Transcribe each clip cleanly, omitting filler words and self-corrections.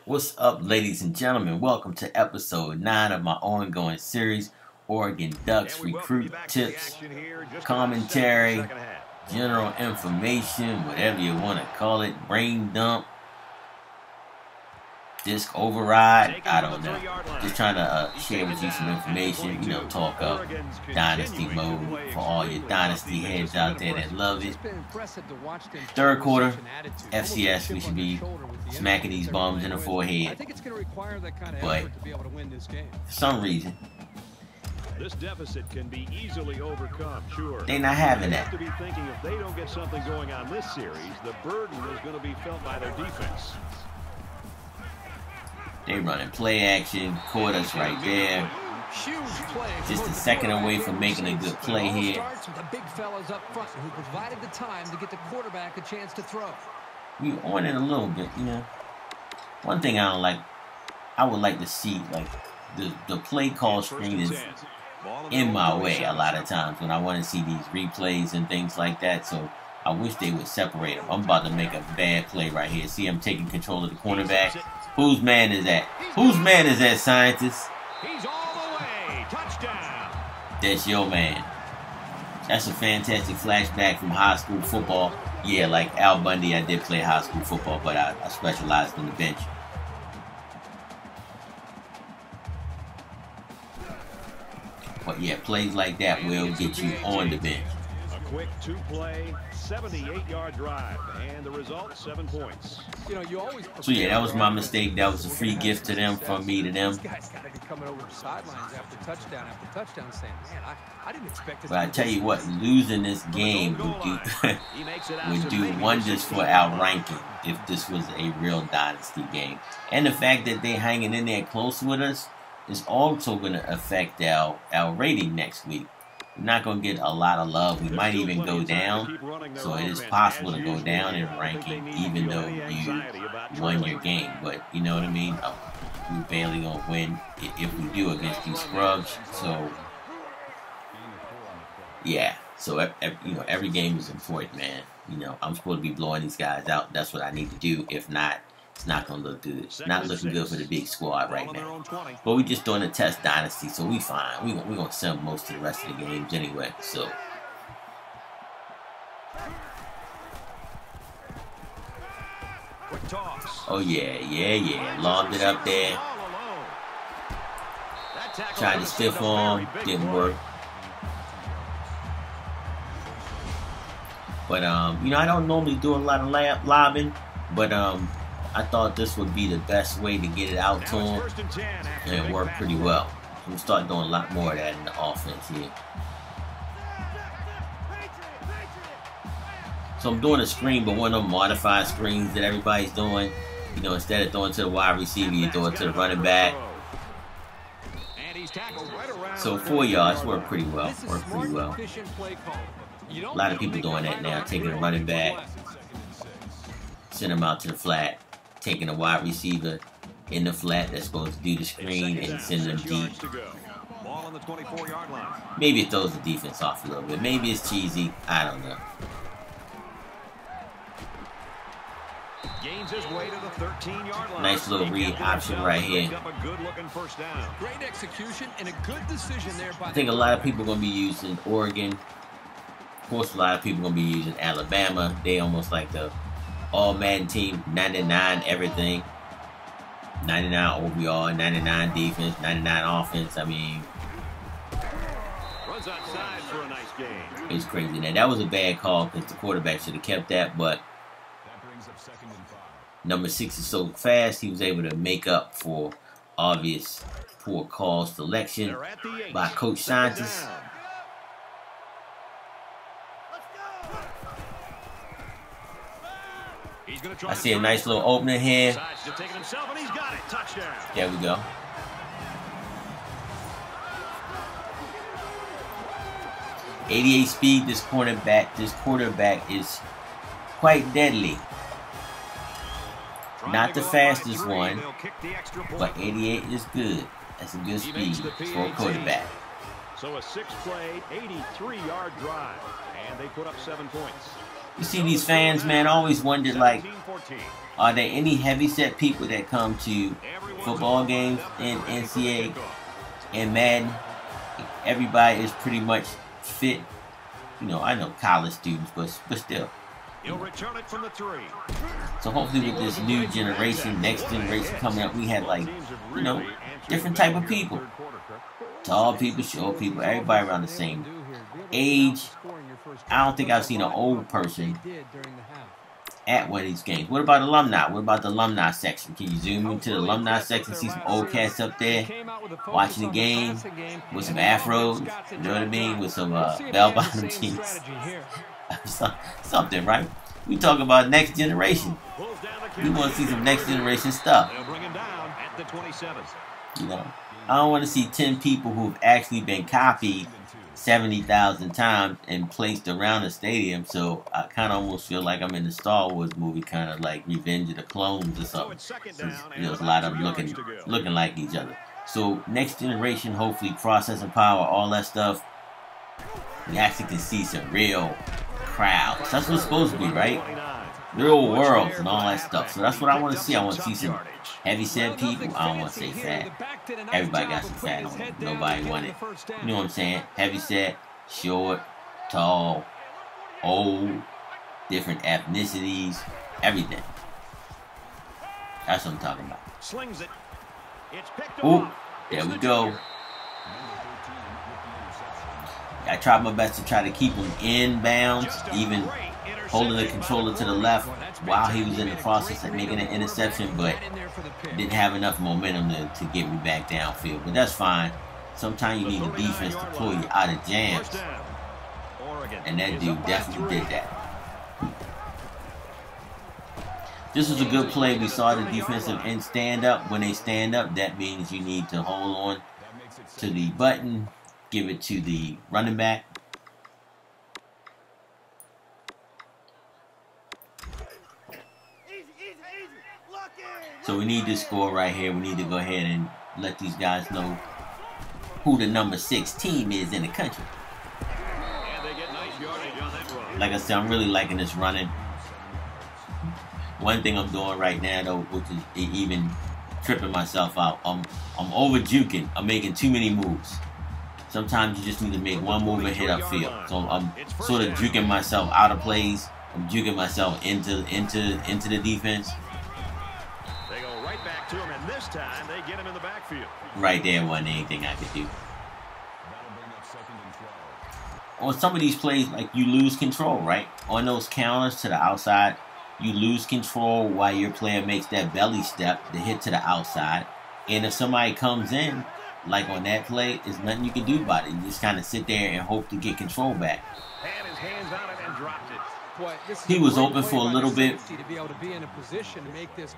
What's up, ladies and gentlemen? Welcome to episode 9 of my ongoing series, Oregon Ducks Recruit Tips, Commentary, General Information, whatever you want to call it, Brain Dump, Disc Override, I don't know. Just trying to share with you some information, talk up Dynasty mode for all your Dynasty heads out there that love it. Third quarter, FCS, we should be smacking these bums in the forehead. But for some reason, this deficit can be easily overcome, sure. They're not having that. They have to be thinking if they don't get something going on this series, the burden is going to be felt by their defense. They running play action, caught us right there. Just a second away from making a good play here. We on it a little bit, One thing I don't like, I would like to see, like, the play call screen is in my way a lot of times when I want to see these replays and things like that. So I wish they would separate them. I'm about to make a bad play right here. See, I'm taking control of the cornerback. Whose man is that? Whose man is that, scientist? He's all the way. Touchdown. That's your man. That's a fantastic flashback from high school football. Yeah, like Al Bundy, I did play high school football, but I specialized in the bench. But yeah, plays like that will get you on the bench. A quick two-play, 78-yard drive, and the result, 7 points. So yeah, that was my mistake. That was a free gift to them, from me to them. But I tell you what, losing this game would do wonders for our ranking if this was a real Dynasty game. And the fact that they're hanging in there close with us is also going to affect our rating next week. We're not going to get a lot of love. We might even go down. So it is possible to go down in ranking even though you won your game. But you know what I mean? We're barely going to win if we do against these scrubs. So, yeah. So, every game is important, man. I'm supposed to be blowing these guys out. That's what I need to do. If not, it's not going to look good. It's not looking good for the big squad right now. But we're just doing a test Dynasty, so we fine. We're going to send most of the rest of the games anyway. So, oh yeah. Lobbed it up there. Tried to stiff arm. Didn't work. But, I don't normally do a lot of lobbing. But, I thought this would be the best way to get it out to him, and it worked pretty well. We'll start doing a lot more of that in the offense here. So I'm doing a screen, but one of them modified screens that everybody's doing. Instead of throwing to the wide receiver, you throw it to the running back. So 4 yards worked pretty well. A lot of people doing that now, taking a running back, send them out to the flat, taking a wide receiver in the flat that's supposed to do the screen and send them deep. Maybe it throws the defense off a little bit. Maybe it's cheesy. I don't know. Nice little read option right here. I think a lot of people are going to be using Oregon. Of course, a lot of people are going to be using Alabama. They almost like the all Madden team, 99 everything, 99 overall, 99 defense, 99 offense. I mean, it's crazy. Now that was a bad call because the quarterback should have kept that, but number 6 is so fast he was able to make up for obvious poor call selection by Coach Scientist. I see a nice little opening here. There we go. .88 speed. This quarterback is quite deadly. Not the fastest one, but 88 is good. That's a good speed for a quarterback. So a 6-play, 83-yard drive, and they put up 7 points. You see these fans, man, I always wondered, like, Are there any heavy-set people that come to football games in NCAA and Madden? Everybody is pretty much fit. You know, I know college students, but still. He'll return it from the 3. So hopefully with this new generation, next generation coming up, we had like, you know, different type of people. Tall people, short people, everybody around the same age. I don't think I've seen an old person at one of these games. What about alumni? What about the alumni section? Can you zoom into the alumni section, see some old cats up there watching the game with some afros, you know what I mean, with some bell-bottom jeans? Something, right? We talk about next generation. We want to see some next generation stuff. You know, I don't want to see 10 people who've actually been copied 70,000 times and placed around the stadium. So I kind of almost feel like I'm in the Star Wars movie, kind of like Revenge of the Clones or something. You know, there's a lot of them looking like each other. So next generation, hopefully processing power, all that stuff. We actually can see some real crowds. That's what it's supposed to be, right? Real worlds and all that stuff. So that's what I want to see. I want to see some heavy-set people. I don't want to say fat. Everybody got some fat on them. Nobody want it. You know what I'm saying? Heavy-set, short, tall, old, different ethnicities, everything. That's what I'm talking about. Ooh, there we go. I tried my best to try to keep him in bounds, even holding the controller to the left while he was in the process of making an interception, but didn't have enough momentum to get me back downfield. But that's fine. Sometimes you need the defense to pull you out of jams, and that dude definitely did that. This was a good play. We saw the defensive end stand up. When they stand up, that means you need to hold on to the button, give it to the running back. So we need to score right here. We need to go ahead and let these guys know who the number 6 team is in the country. Like I said, I'm really liking this running. One thing I'm doing right now, though, which is even tripping myself out, I'm over juking. I'm making too many moves. Sometimes you just need to make one move and hit upfield. So I'm sort of juking myself out of plays. I'm juking myself into the defense. They go right back to him, and this time they get him in the backfield. Right there wasn't anything I could do. On some of these plays, like, you lose control, right? On those counters to the outside, you lose control while your player makes that belly step to hit to the outside. And if somebody comes in, like on that play, there's nothing you can do about it. You just kind of sit there and hope to get control back. Had his hands on it and dropped it. He was open for a little bit.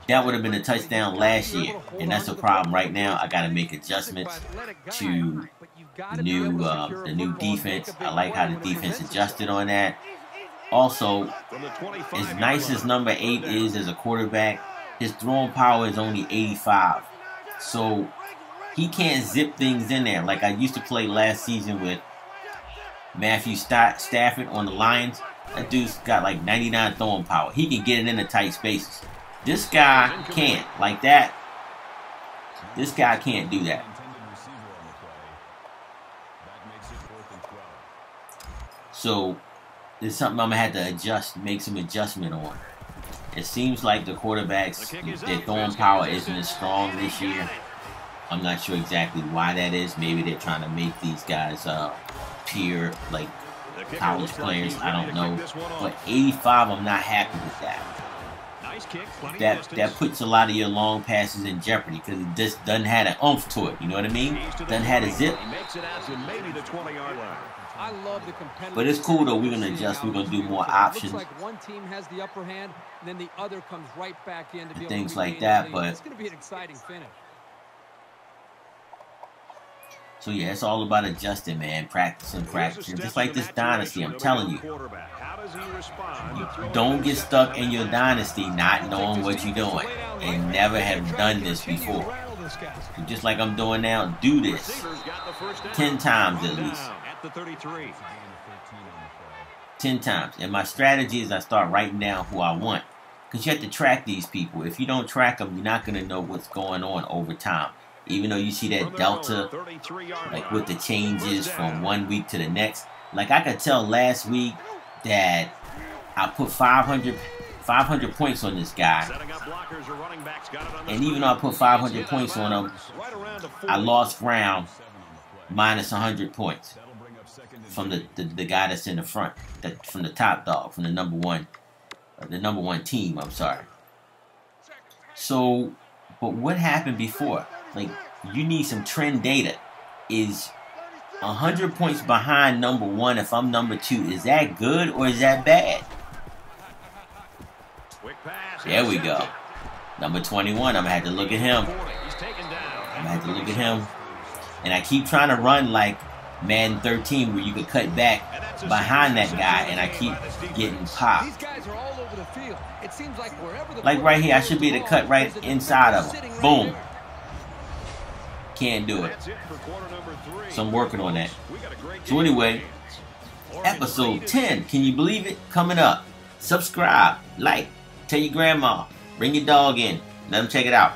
That would have been a touchdown last year, and that's a problem right now. I got to make adjustments to the new defense. I like how the defense adjusted on that. Also, as nice as number 8 is as a quarterback, his throwing power is only 85. So he can't zip things in there. Like I used to play last season with Matthew Stafford on the Lions. That dude's got like 99 throwing power. He can get it into tight spaces. This guy can't. Like that. This guy can't do that. So it's something I'm going to have to adjust, make some adjustment on. It seems like the quarterbacks, their throwing power isn't as strong this year. I'm not sure exactly why that is. Maybe they're trying to make these guys peer, like, college players. I don't know. But 85, I'm not happy with that. That puts a lot of your long passes in jeopardy because it just doesn't have an oomph to it. You know what I mean? Doesn't have a zip. But it's cool though. We're gonna adjust. We're gonna do more options. One team has the upper hand, and then the other comes right back in to be things like that. But it's gonna be an exciting finish. So yeah, it's all about adjusting, man. Practicing. Just like this Dynasty, I'm telling you. Don't get stuck in your Dynasty not knowing what you're doing and never have done this before. Just like I'm doing now, do this 10 times at least. 10 times. And my strategy is I start writing down who I want. Because you have to track these people. If you don't track them, you're not going to know what's going on over time. Even though you see that delta, like with the changes from one week to the next. Like I could tell last week that I put 500 points on this guy. And even though I put 500 points on him, I lost ground minus 100 points from the guy that's in the front, from the top dog, from the number one team. I'm sorry. So, but what happened before? Like, you need some trend data. Is 100 points behind number one if I'm number two? Is that good or is that bad? There we go. Number 21. I'm gonna have to look at him. And I keep trying to run like Madden 13 where you could cut back behind that guy, and I keep getting popped. Like right here, I should be able to cut right inside of him. Boom. Can't do it. So I'm working on that. So anyway, episode 10. Can you believe it? Coming up. Subscribe, like, tell your grandma, bring your dog in, let them check it out.